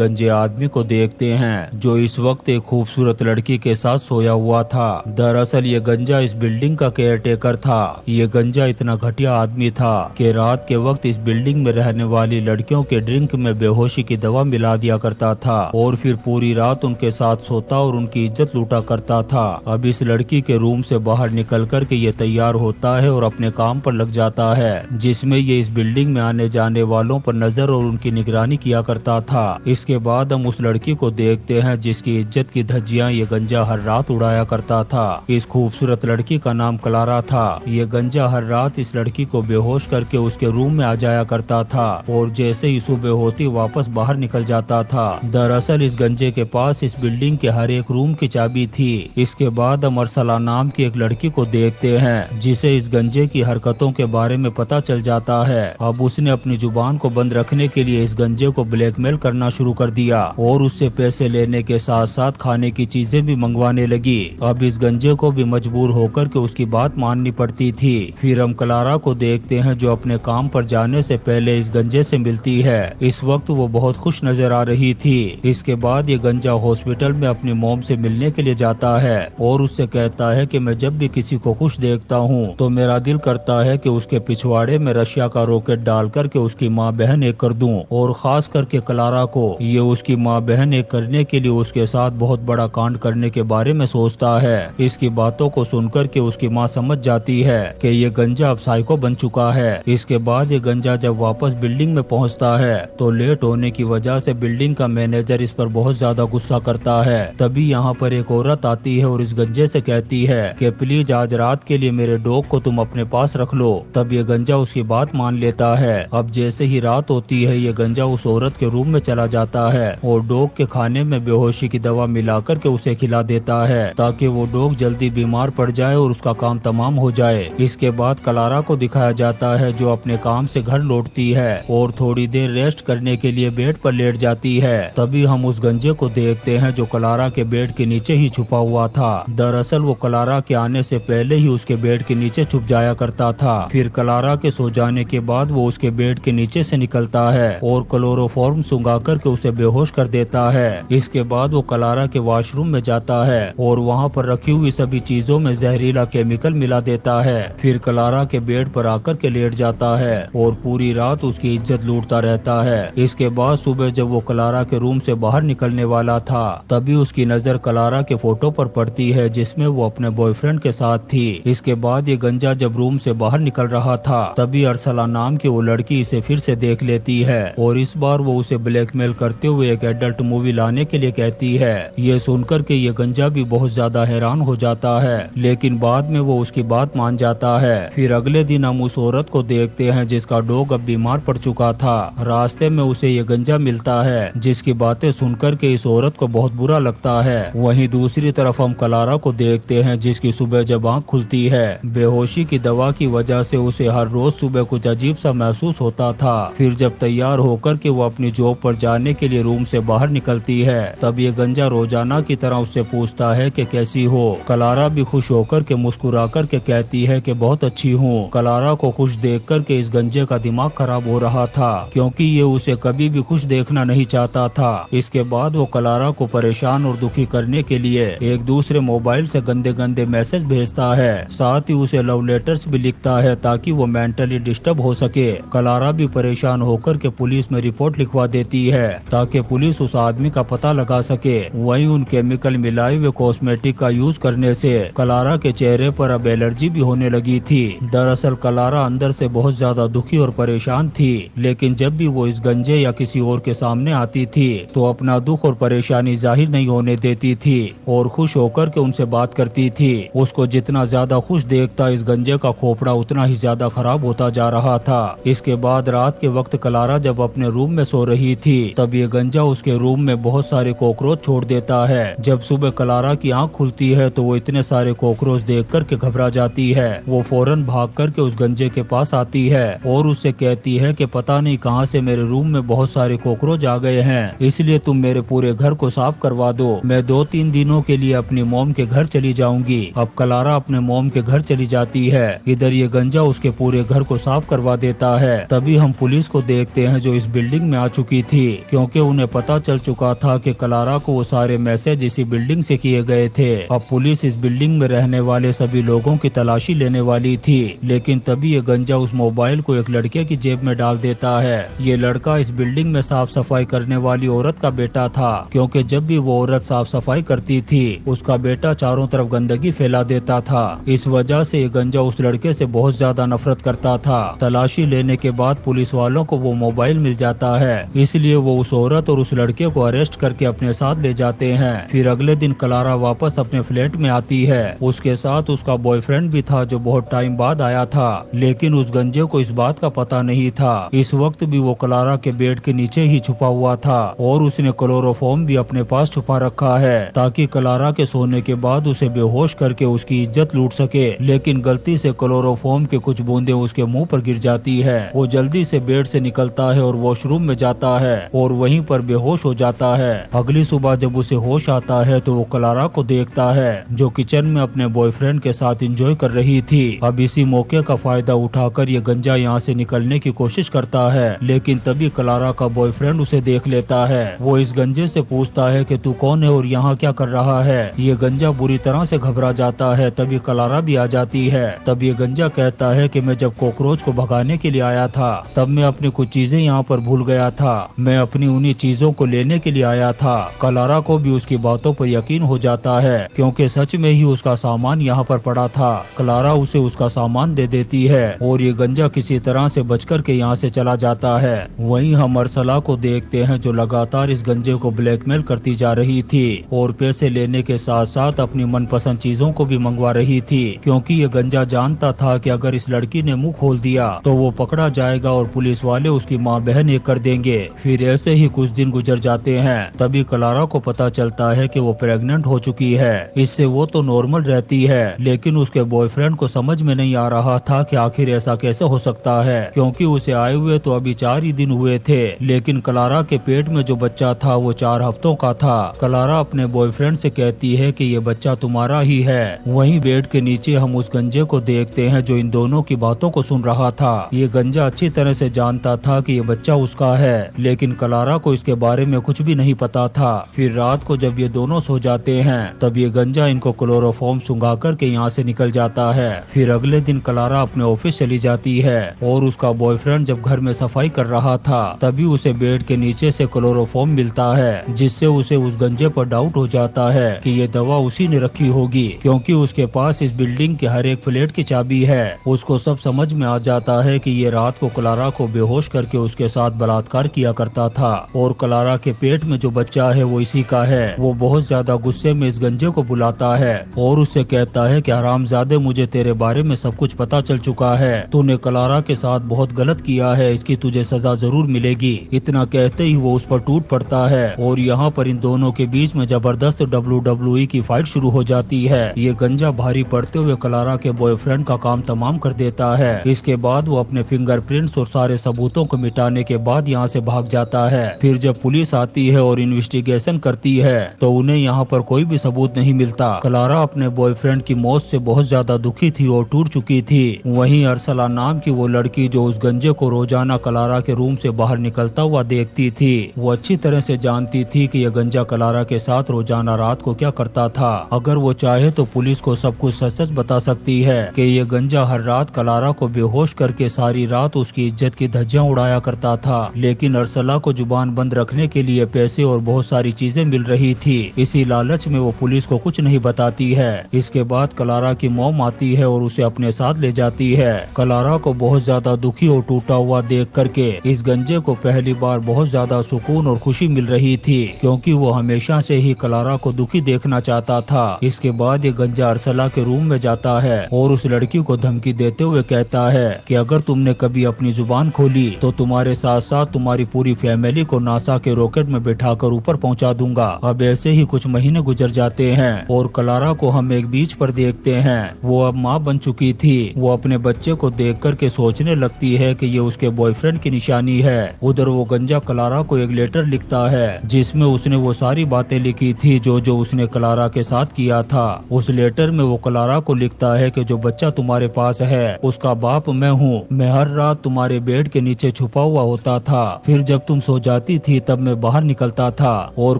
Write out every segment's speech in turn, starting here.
गंजे आदमी को देखते हैं जो इस वक्त एक खूबसूरत लड़की के साथ सोया हुआ था। दरअसल ये गंजा इस बिल्डिंग का केयरटेकर था। ये गंजा इतना घटिया आदमी था कि रात के वक्त इस बिल्डिंग में रहने वाली लड़कियों के ड्रिंक में बेहोशी की दवा मिला दिया करता था और फिर पूरी रात उनके साथ सोता और उनकी इज्जत लूटा करता था। अब इस लड़की के रूम से बाहर निकल कर के ये तैयार होता है और अपने काम पर लग जाता है, जिसमें ये इस बिल्डिंग में आने जाने वालों पर नजर और उनकी निगरानी किया करता था। इसके बाद हम उस लड़की को देखते हैं जिसकी इज्जत की धज्जियां ये गंजा हर रात उड़ाया करता था। इस खूबसूरत लड़की का नाम क्लारा था। ये गंजा हर रात इस लड़की को बेहोश करके उसके रूम में आ जाया करता था और जैसे ही सुबह होती वापस बाहर निकल जाता था। दरअसल इस गंजे के पास इस बिल्डिंग के हर एक रूम की चाबी थी। इसके बाद हम अरसला नाम की एक लड़की को देखते हैं जिसे इस गंजे की हरकतों के बारे में पता चल जाता है। अब उसने अपनी जुबान को बंद रखने के लिए इस गंजे को ब्लैकमेल करना शुरू कर दिया और उससे पैसे लेने के साथ साथ खाने की चीजें भी मंगवाने लगी। अब इस गंजे को भी मजबूर होकर के उसकी बात माननी पड़ती थी। फिर हम क्लारा को देखते हैं जो अपने काम पर जाने से पहले इस गंजे से मिलती है। इस वक्त वो बहुत खुश नजर आ रही थी। इसके बाद ये गंजा हॉस्पिटल में अपनी मॉम से मिलने के लिए जाता है और उससे कहता है कि मैं जब भी किसी को खुश देखता हूँ तो मेरा दिल करता है कि उसके पिछवाड़े में रशिया का रॉकेट डाल करके उसकी माँ बहन एक कर दूं और खास करके क्लारा को ये उसकी माँ बहन एक करने के लिए उसके साथ बहुत बड़ा कांड करने के बारे में सोचता है। इसकी बातों को सुनकर के उसकी माँ समझ जाती है कि ये गंजा अब साइको बन चुका है। इसके बाद ये गंजा जब वापस बिल्डिंग में पहुंचता है तो लेट होने की वजह से बिल्डिंग का मैनेजर इस पर बहुत ज्यादा गुस्सा करता है। तभी यहाँ पर एक औरत आती है और इस गंजे से कहती है कि प्लीज आज रात के लिए मेरे डॉग को तुम अपने पास रख लो। तब ये गंजा उसकी बात मान लेता है। अब जैसे ही रात होती है ये गंजा उस औरत के रूम में चला जाता है और डॉग के खाने में बेहोशी की दवा मिलाकर के उसे खिला देता है ताकि वो डॉग जल्दी बीमार पड़ जाए और उसका काम तमाम हो जाए। इसके बाद क्लारा को दिखाया जाता है जो अपने काम से घर लौटती है और थोड़ी देर रेस्ट करने के लिए बेड पर लेट जाती है। तभी हम उस गंजे को देखते हैं जो क्लारा के बेड के नीचे ही छुपा हुआ था। दरअसल वो क्लारा के आने से पहले ही उसके बेड के नीचे छुप जाया करता था। फिर क्लारा के सो जाने के बाद वो उसके बेड के नीचे से निकलता है और क्लोरोफॉर्म सुंघा करके उसे बेहोश कर देता है। इसके बाद वो क्लारा के वॉशरूम में जाता है और वहाँ पर रखी हुई सभी चीजों में जहरीला केमिकल मिला देता है। फिर क्लारा के बेड पर आकर के लेट जाता है और पूरी रात उसकी इज्जत लूटता रहता है। इसके बाद सुबह जब वो क्लारा के रूम से बाहर निकलने वाला था तभी उसकी नजर क्लारा के फोटो पर पड़ती है जिसमें वो अपने बॉयफ्रेंड के साथ थी। इसके बाद ये गंजा जब रूम से बाहर निकल रहा था तभी अरसला नाम की वो लड़की इसे फिर से देख लेती है और इस बार वो उसे ब्लैकमेल करते हुए एक एडल्ट मूवी लाने के लिए कहती है। ये सुनकर के ये गंजा भी बहुत ज्यादा हैरान हो जाता है लेकिन बाद में वो उसकी बात मान जाता है। फिर अगले दिन हम उस औरत को देखते हैं जिसका डॉग अब बीमार पड़ चुका था। रास्ते में उसे ये गंजा मिलता है जिसकी बातें सुनकर के इस औरत को बहुत बुरा लगता है। वहीं दूसरी तरफ हम क्लारा को देखते हैं जिसकी सुबह जब आँख खुलती है बेहोशी की दवा की वजह से उसे हर रोज सुबह कुछ अजीब सा महसूस होता था। फिर जब तैयार होकर के वो अपनी जॉब पर जाने के लिए रूम से बाहर निकलती है तब ये गंजा रोजाना की तरह उससे पूछता है कि कैसी हो। क्लारा भी खुश होकर के मुस्कुरा कर के कहती है कि बहुत अच्छी हूँ। क्लारा को खुश देख कर के इस गंजे का दिमाग खराब हो रहा था क्योंकि ये उसे कभी भी खुश देखना नहीं चाहता था। इसके बाद वो क्लारा को परेशान और दुखी करने के लिए एक दूसरे मोबाइल से गंदे गंदे मैसेज भेजता है। साथ ही उसे लव लेटर्स भी लिखता है ताकि वो मेंटली डिस्टर्ब हो सके। क्लारा भी परेशान होकर के पुलिस में रिपोर्ट लिखवा देती है ताकि पुलिस उस आदमी का पता लगा सके। वहीं उन केमिकल मिलाए हुए कॉस्मेटिक का यूज करने से क्लारा के चेहरे पर अब एलर्जी भी होने लगी थी। दरअसल क्लारा अंदर से बहुत ज्यादा दुखी और परेशान थी लेकिन जब भी वो इस गंजे या किसी और के सामने आती थी तो अपना दुख और परेशानी जाहिर नहीं होने देती थी और खुश होकर के उनसे बात करती थी। उसको जितना ज्यादा खुश देखता इस गंजे का खोपड़ा उतना ही ज्यादा खराब होता जा रहा था। इसके बाद रात के वक्त क्लारा जब अपने रूम में सो रही थी तब ये गंजा उसके रूम में बहुत सारे कॉकरोच छोड़ देता है। जब सुबह क्लारा की आंख खुलती है तो वो इतने सारे कॉकरोच देख कर के घबरा जाती है। वो फौरन भाग कर के उस गंजे के पास आती है और उससे कहती है कि पता नहीं कहां से मेरे रूम में बहुत सारे कॉकरोच आ गए हैं, इसलिए तुम मेरे पूरे घर को साफ करवा दो। मैं 2-3 दिनों के लिए अपनी मॉम के घर चली जाऊंगी। अब क्लारा अपने मॉम के घर चली जाती है। इधर ये गंजा उसके पूरे घर को साफ करवा देता है। तभी हम पुलिस को देखते हैं जो इस बिल्डिंग में आ चुकी थी क्योंकि क्योंकि उन्हें पता चल चुका था कि क्लारा को वो सारे मैसेज इसी बिल्डिंग से किए गए थे। अब पुलिस इस बिल्डिंग में रहने वाले सभी लोगों की तलाशी लेने वाली थी, लेकिन तभी ये गंजा उस मोबाइल को एक लड़के की जेब में डाल देता है। ये लड़का इस बिल्डिंग में साफ सफाई करने वाली औरत का बेटा था, क्योंकि जब भी वो औरत साफ सफाई करती थी उसका बेटा चारों तरफ गंदगी फैला देता था। इस वजह से ये गंजा उस लड़के से बहुत ज्यादा नफरत करता था। तलाशी लेने के बाद पुलिस वालों को वो मोबाइल मिल जाता है, इसलिए वो उस औरत और उस लड़के को अरेस्ट करके अपने साथ ले जाते हैं। फिर अगले दिन क्लारा वापस अपने फ्लैट में आती है। उसके साथ उसका बॉयफ्रेंड भी था जो बहुत टाइम बाद आया था, लेकिन उस गंजे को इस बात का पता नहीं था। इस वक्त भी वो क्लारा के बेड के नीचे ही छुपा हुआ था और उसने क्लोरोफॉर्म भी अपने पास छुपा रखा है ताकि क्लारा के सोने के बाद उसे बेहोश करके उसकी इज्जत लूट सके। लेकिन गलती से क्लोरोफॉर्म के कुछ बूंदे उसके मुंह पर गिर जाती है। वो जल्दी से बेड से निकलता है और वॉशरूम में जाता है और वहीं पर बेहोश हो जाता है। अगली सुबह जब उसे होश आता है तो वो क्लारा को देखता है जो किचन में अपने बॉयफ्रेंड के साथ एंजॉय कर रही थी। अब इसी मौके का फायदा उठाकर ये गंजा यहाँ से निकलने की कोशिश करता है, लेकिन तभी क्लारा का बॉयफ्रेंड उसे देख लेता है। वो इस गंजे से पूछता है कि तू कौन है और यहाँ क्या कर रहा है। ये गंजा बुरी तरह से घबरा जाता है। तभी क्लारा भी आ जाती है। तब ये गंजा कहता है कि मैं जब कॉकरोच को भगाने के लिए आया था तब मैं अपनी कुछ चीजें यहाँ पर भूल गया था। मैं अपनी उन्हीं चीजों को लेने के लिए आया था। क्लारा को भी उसकी बातों पर यकीन हो जाता है, क्योंकि सच में ही उसका सामान यहाँ पर पड़ा था। क्लारा उसे उसका सामान दे देती है और ये गंजा किसी तरह से बचकर के यहाँ से चला जाता है। वहीं हम अरसला को देखते हैं जो लगातार इस गंजे को ब्लैकमेल करती जा रही थी और पैसे लेने के साथ साथ अपनी मनपसंद चीजों को भी मंगवा रही थी, क्योंकि ये गंजा जानता था कि अगर इस लड़की ने मुंह खोल दिया तो वो पकड़ा जाएगा और पुलिस वाले उसकी माँ बहन एक कर देंगे। फिर ऐसे ही कुछ दिन गुजर जाते हैं। तभी क्लारा को पता चलता है कि वो प्रेग्नेंट हो चुकी है। इससे वो तो नॉर्मल रहती है, लेकिन उसके बॉयफ्रेंड को समझ में नहीं आ रहा था कि आखिर ऐसा कैसे हो सकता है, क्योंकि उसे आए हुए तो अभी 4 ही दिन हुए थे, लेकिन क्लारा के पेट में जो बच्चा था वो 4 हफ्तों का था। क्लारा अपने बॉयफ्रेंड से कहती है कि ये बच्चा तुम्हारा ही है। वहीं बेड के नीचे हम उस गंजे को देखते हैं जो इन दोनों की बातों को सुन रहा था। ये गंजा अच्छी तरह से जानता था कि ये बच्चा उसका है, लेकिन क्लारा को इसके बारे में कुछ भी नहीं पता था। फिर रात को जब ये दोनों सो जाते हैं तब ये गंजा इनको क्लोरोफॉर्म सुंघा करके यहाँ से निकल जाता है। फिर अगले दिन क्लारा अपने ऑफिस चली जाती है और उसका बॉयफ्रेंड जब घर में सफाई कर रहा था तभी उसे बेड के नीचे से क्लोरोफॉर्म मिलता है, जिससे उसे उस गंजे पर डाउट हो जाता है कि ये दवा उसी ने रखी होगी, क्योंकि उसके पास इस बिल्डिंग के हर एक फ्लैट की चाबी है। उसको सब समझ में आ जाता है कि ये रात को क्लारा को बेहोश करके उसके साथ बलात्कार किया करता था और क्लारा के पेट में जो बच्चा है वो इसी का है। वो बहुत ज्यादा गुस्से में इस गंजे को बुलाता है और उससे कहता है कि हरामजादे, मुझे तेरे बारे में सब कुछ पता चल चुका है। तूने क्लारा के साथ बहुत गलत किया है, इसकी तुझे सजा जरूर मिलेगी। इतना कहते ही वो उस पर टूट पड़ता है और यहाँ पर इन दोनों के बीच में जबरदस्त WWE की फाइट शुरू हो जाती है। ये गंजा भारी पड़ते हुए क्लारा के बॉयफ्रेंड का काम तमाम कर देता है। इसके बाद वो अपने फिंगरप्रिंट्स और सारे सबूतों को मिटाने के बाद यहाँ से भाग जाता है। फिर जब पुलिस आती है और इन्वेस्टिगेशन करती है तो उन्हें यहाँ पर कोई भी सबूत नहीं मिलता। क्लारा अपने बॉयफ्रेंड की मौत से बहुत ज्यादा दुखी थी और टूट चुकी थी। वहीं अरसला नाम की वो लड़की जो उस गंजे को रोजाना क्लारा के रूम से बाहर निकलता हुआ देखती थी, वो अच्छी तरह से जानती थी कि यह गंजा क्लारा के साथ रोजाना रात को क्या करता था। अगर वो चाहे तो पुलिस को सब कुछ सच सच बता सकती है कि ये गंजा हर रात क्लारा को बेहोश करके सारी रात उसकी इज्जत की धज्जियां उड़ाया करता था। लेकिन अरसला को जुबान बंद रखने के लिए पैसे और बहुत सारी चीजें मिल रही थी। इसी लालच में वो पुलिस को कुछ नहीं बताती है। इसके बाद क्लारा की मॉम आती है और उसे अपने साथ ले जाती है। क्लारा को बहुत ज्यादा दुखी और टूटा हुआ देख करके इस गंजे को पहली बार बहुत ज्यादा सुकून और खुशी मिल रही थी, क्योंकि वो हमेशा से ही क्लारा को दुखी देखना चाहता था। इसके बाद ये गंजा अरसला के रूम में जाता है और उस लड़की को धमकी देते हुए कहता है कि अगर तुमने कभी अपनी जुबान खोली तो तुम्हारे साथ साथ तुम्हारी पूरी फैमिली को नासा के रॉकेट में बिठाकर ऊपर पहुंचा दूंगा। अब ऐसे ही कुछ महीने गुजर जाते हैं और क्लारा को हम एक बीच पर देखते हैं। वो अब माँ बन चुकी थी। वो अपने बच्चे को देख कर के सोचने लगती है कि ये उसके बॉयफ्रेंड की निशानी है। उधर वो गंजा क्लारा को एक लेटर लिखता है जिसमें उसने वो सारी बातें लिखी थी जो उसने क्लारा के साथ किया था। उस लेटर में वो क्लारा को लिखता है कि जो बच्चा तुम्हारे पास है उसका बाप मैं हूँ। मैं हर रात तुम्हारे बेड के नीचे छुपा हुआ होता था, फिर जब तुम सो जाती थी तब मैं बाहर निकलता था और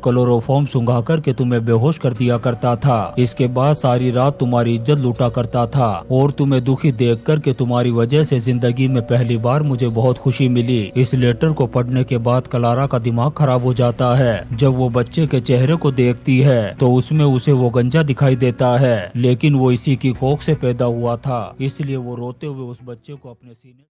क्लोरोफॉर्म सुंघा करके तुम्हें बेहोश कर दिया करता था। इसके बाद सारी रात तुम्हारी इज्जत लूटा करता था और तुम्हें दुखी देख करके तुम्हारी वजह से जिंदगी में पहली बार मुझे बहुत खुशी मिली। इस लेटर को पढ़ने के बाद क्लारा का दिमाग खराब हो जाता है। जब वो बच्चे के चेहरे को देखती है तो उसमें उसे वो गंजा दिखाई देता है, लेकिन वो इसी की कोख से पैदा हुआ था, इसलिए वो रोते हुए उस बच्चे को अपने सीने